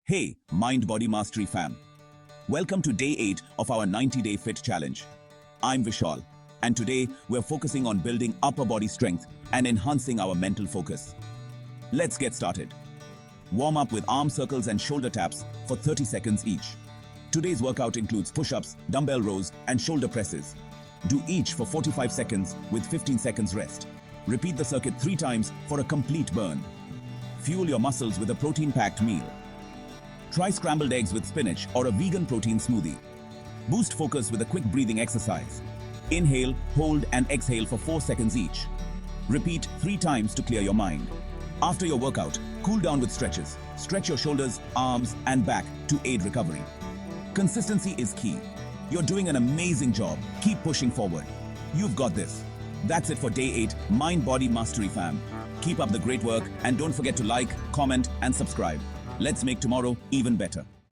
Hey, MindBody Mastery fam. Welcome to day 8 of our 90-day fit challenge. I'm Vishal, and today we're focusing on building upper body strength and enhancing our mental focus. Let's get started. Warm up with arm circles and shoulder taps for 30 seconds each. Today's workout includes push-ups, dumbbell rows, and shoulder presses. Do each for 45 seconds with 15 seconds rest. Repeat the circuit 3 times for a complete burn. Fuel your muscles with a protein-packed meal. Try scrambled eggs with spinach or a vegan protein smoothie. Boost focus with a quick breathing exercise. Inhale, hold, and exhale for 4 seconds each. Repeat 3 times to clear your mind. After your workout, cool down with stretches. Stretch your shoulders, arms, and back to aid recovery. Consistency is key. You're doing an amazing job. Keep pushing forward. You've got this. That's it for day 8, MindBody Mastery fam. Keep up the great work and don't forget to like, comment, and subscribe. Let's make tomorrow even better.